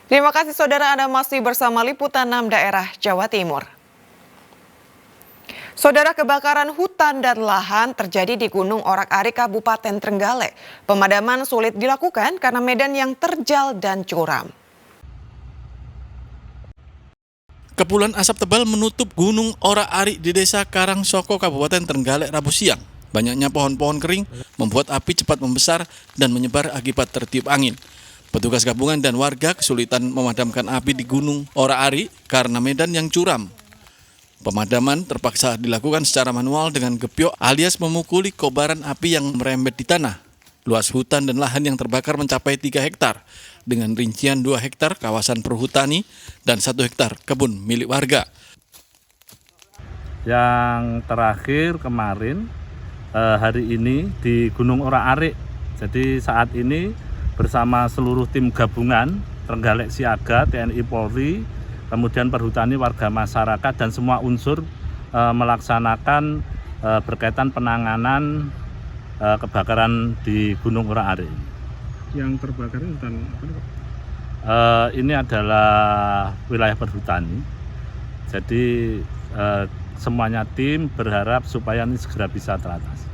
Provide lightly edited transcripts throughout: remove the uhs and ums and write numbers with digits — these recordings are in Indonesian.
Terima kasih saudara, Anda masih bersama Liputan 6 Daerah Jawa Timur. Saudara, kebakaran hutan dan lahan terjadi di Gunung Orak-Arik Kabupaten Trenggalek. Pemadaman sulit dilakukan karena medan yang terjal dan curam. Kepulan asap tebal menutup Gunung Orak-Arik di Desa Karangsoko, Kabupaten Trenggalek, Rabu siang. Banyaknya pohon-pohon kering membuat api cepat membesar dan menyebar akibat tertiup angin. Petugas gabungan dan warga kesulitan memadamkan api di Gunung Orak-Arik karena medan yang curam. Pemadaman terpaksa dilakukan secara manual dengan gebyok alias memukuli kobaran api yang merembet di tanah. Luas hutan dan lahan yang terbakar mencapai 3 hektar, dengan rincian 2 hektar kawasan perhutani dan 1 hektar kebun milik warga. Yang terakhir kemarin, hari ini di Gunung Orak-Arik. Jadi saat ini bersama seluruh tim gabungan, Trenggalek Siaga, TNI Polri, kemudian perhutani, warga masyarakat, dan semua unsur melaksanakan berkaitan penanganan kebakaran di Gunung Orak-Arik. Yang terbakar hutan apa nih, Pak? Ini adalah wilayah perhutani. Jadi semuanya tim berharap supaya ini segera bisa teratasi.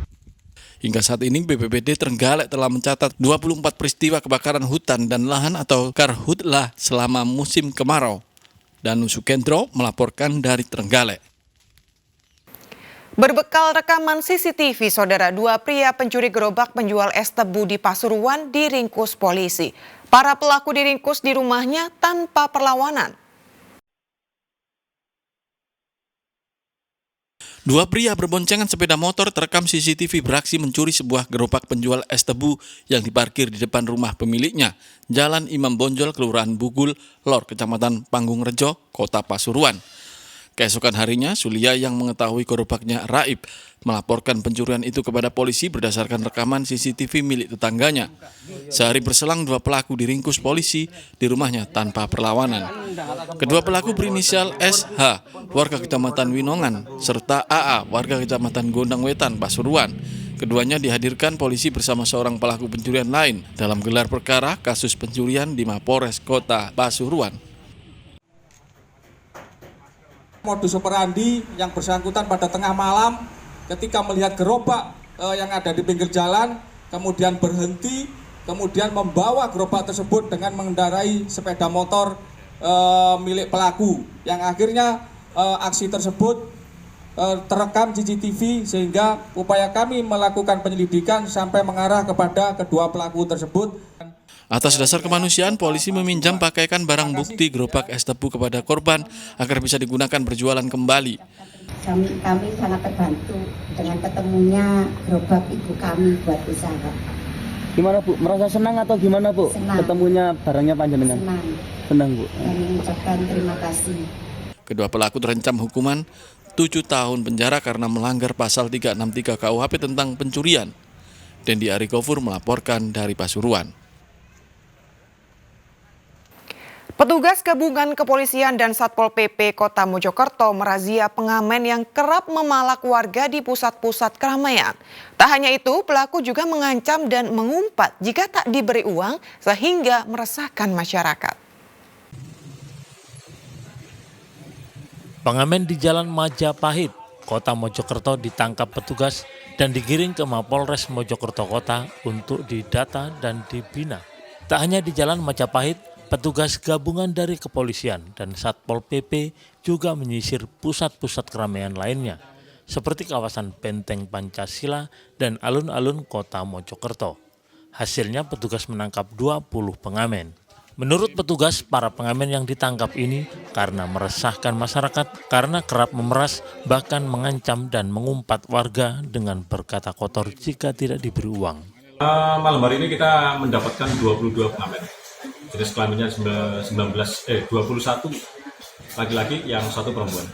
Hingga saat ini BPBD Trenggalek telah mencatat 24 peristiwa kebakaran hutan dan lahan atau karhutlah selama musim kemarau. Danu Sukendro melaporkan dari Trenggalek. Berbekal rekaman CCTV, saudara, 2 pria pencuri gerobak penjual es tebu di Pasuruan diringkus polisi. Para pelaku diringkus di rumahnya tanpa perlawanan. 2 pria berboncengan sepeda motor terekam CCTV beraksi mencuri sebuah gerobak penjual es tebu yang diparkir di depan rumah pemiliknya, Jalan Imam Bonjol, Kelurahan Bugul, Lor, Kecamatan Panggung Rejo, Kota Pasuruan. Keesokan harinya, Sulia yang mengetahui gerobaknya raib melaporkan pencurian itu kepada polisi berdasarkan rekaman CCTV milik tetangganya. Sehari berselang 2 pelaku diringkus polisi di rumahnya tanpa perlawanan. Kedua pelaku berinisial SH, warga Kecamatan Winongan, serta AA, warga Kecamatan Gondang Wetan, Pasuruan. Keduanya dihadirkan polisi bersama seorang pelaku pencurian lain dalam gelar perkara kasus pencurian di Mapores Kota Pasuruan. Modus operandi yang bersangkutan pada tengah malam ketika melihat gerobak yang ada di pinggir jalan, kemudian berhenti, kemudian membawa gerobak tersebut dengan mengendarai sepeda motor milik pelaku, yang akhirnya aksi tersebut terekam CCTV sehingga upaya kami melakukan penyelidikan sampai mengarah kepada kedua pelaku tersebut. Atas dasar kemanusiaan, polisi meminjam pakaikan barang bukti gerobak es tebu kepada korban agar bisa digunakan berjualan kembali. Kami sangat terbantu dengan ketemunya gerobak ibu kami buat usaha. Gimana Bu? Merasa senang atau gimana Bu? Senang. Ketemunya barangnya panjenengan? Senang. Senang Bu. Dan mengucapkan terima kasih. Kedua pelaku terancam hukuman 7 tahun penjara karena melanggar pasal 363 KUHP tentang pencurian. Dendi Arigofur melaporkan dari Pasuruan. Petugas gabungan kepolisian dan Satpol PP Kota Mojokerto merazia pengamen yang kerap memalak warga di pusat-pusat keramaian. Tak hanya itu, pelaku juga mengancam dan mengumpat jika tak diberi uang sehingga meresahkan masyarakat. Pengamen di Jalan Majapahit, Kota Mojokerto ditangkap petugas dan digiring ke Mapolres Mojokerto Kota untuk didata dan dibina. Tak hanya di Jalan Majapahit, petugas gabungan dari kepolisian dan Satpol PP juga menyisir pusat-pusat keramaian lainnya, seperti kawasan Benteng Pancasila dan alun-alun Kota Mojokerto. Hasilnya petugas menangkap 20 pengamen. Menurut petugas, para pengamen yang ditangkap ini karena meresahkan masyarakat karena kerap memeras, bahkan mengancam dan mengumpat warga dengan berkata kotor jika tidak diberi uang. Malam hari ini kita mendapatkan 22 pengamen. Jenis kelaminnya 21 laki-laki, yang 1 perempuan.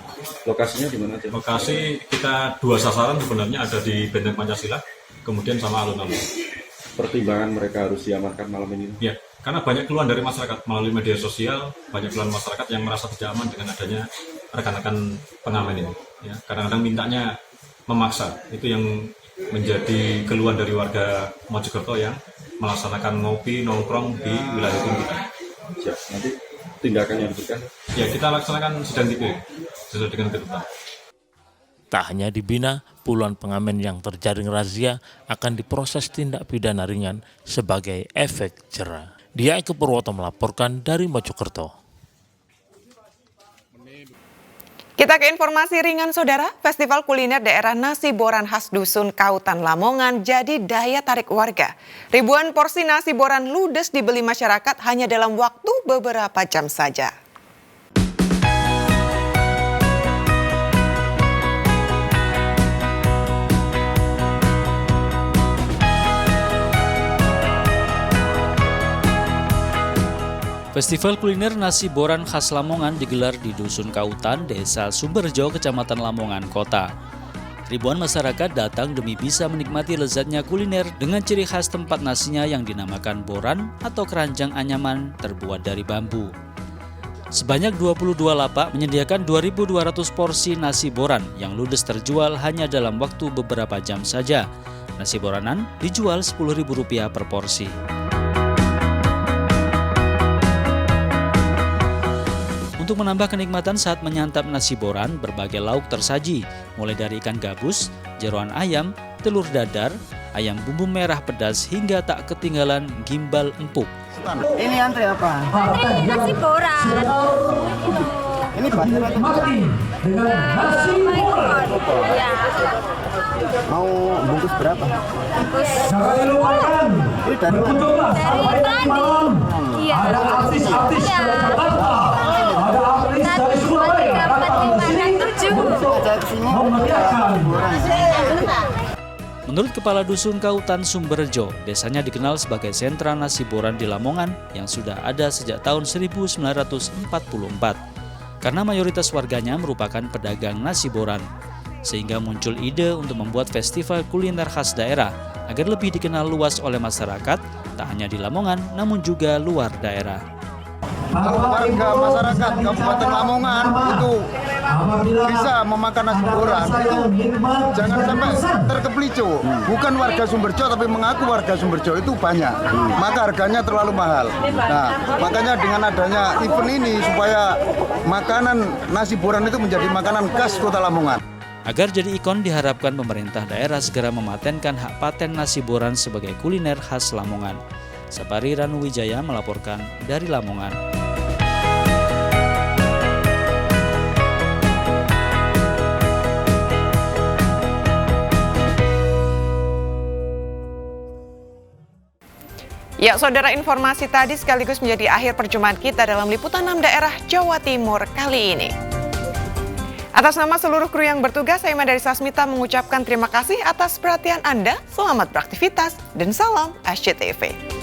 Lokasinya di mana? Lokasi kita 2 sasaran sebenarnya, ada di Benteng Pancasila, kemudian sama alun-alun. Pertimbangan mereka harus diamankan malam ini? Ya, karena banyak keluhan dari masyarakat melalui media sosial, banyak keluhan masyarakat yang merasa tidak aman dengan adanya rekan-rekan pengamen ini. Ya, kadang-kadang mintanya memaksa, itu yang menjadi keluhan dari warga Mojokerto yang melaksanakan ngopi nongkrong di wilayah hukum kita. Siap. Nanti tindakan yang diberikan? Ya, kita laksanakan sidang tipik sesuai dengan ketentuan. Tak hanya di Bina, puluhan pengamen yang terjaring razia akan diproses tindak pidana ringan sebagai efek jera. Dia Eko Purwoto melaporkan dari Mojokerto. Kita ke informasi ringan, Saudara. Festival kuliner daerah nasi boran khas Dusun Kautan Lamongan jadi daya tarik warga. Ribuan porsi nasi boran ludes dibeli masyarakat hanya dalam waktu beberapa jam saja. Festival kuliner nasi boran khas Lamongan digelar di Dusun Kautan, Desa Sumberjo, Kecamatan Lamongan Kota. Ribuan masyarakat datang demi bisa menikmati lezatnya kuliner dengan ciri khas tempat nasinya yang dinamakan boran atau keranjang anyaman terbuat dari bambu. Sebanyak 22 lapak menyediakan 2.200 porsi nasi boran yang ludes terjual hanya dalam waktu beberapa jam saja. Nasi boranan dijual Rp10.000 per porsi. Untuk menambah kenikmatan saat menyantap nasi boran, berbagai lauk tersaji, mulai dari ikan gabus, jeroan ayam, telur dadar, ayam bumbu merah pedas, hingga tak ketinggalan gimbal empuk. Ini antri apa? Ini nasi boran. Ini pasir atau Nasi boran. Ya. mau bungkus berapa? Bungkus. Ini dari mana? Dari Trandi. Iya. Ada artis-artis dari Jakarta. Ada artis dari Surabaya. Menurut Kepala Dusun Kautan Sumberjo, desanya dikenal sebagai sentra nasi boran di Lamongan yang sudah ada sejak tahun 1944. Karena mayoritas warganya merupakan pedagang nasi boran, sehingga muncul ide untuk membuat festival kuliner khas daerah agar lebih dikenal luas oleh masyarakat, tak hanya di Lamongan namun juga luar daerah. Warga masyarakat Kabupaten Lamongan itu bisa memakan nasi boran itu jangan sampai terkepelicu. Bukan warga Sumberjo tapi mengaku warga Sumberjo itu banyak, maka harganya terlalu mahal. Nah, makanya dengan adanya event ini supaya makanan nasi boran itu menjadi makanan khas Kota Lamongan. Agar jadi ikon, diharapkan pemerintah daerah segera mematenkan hak paten nasi boran sebagai kuliner khas Lamongan. Sapari Ranuwijaya melaporkan dari Lamongan. Ya, Saudara, informasi tadi sekaligus menjadi akhir perjumpaan kita dalam liputan 6 daerah Jawa Timur kali ini. Atas nama seluruh kru yang bertugas, saya Madari Sasmita mengucapkan terima kasih atas perhatian Anda. Selamat beraktivitas dan salam SCTV.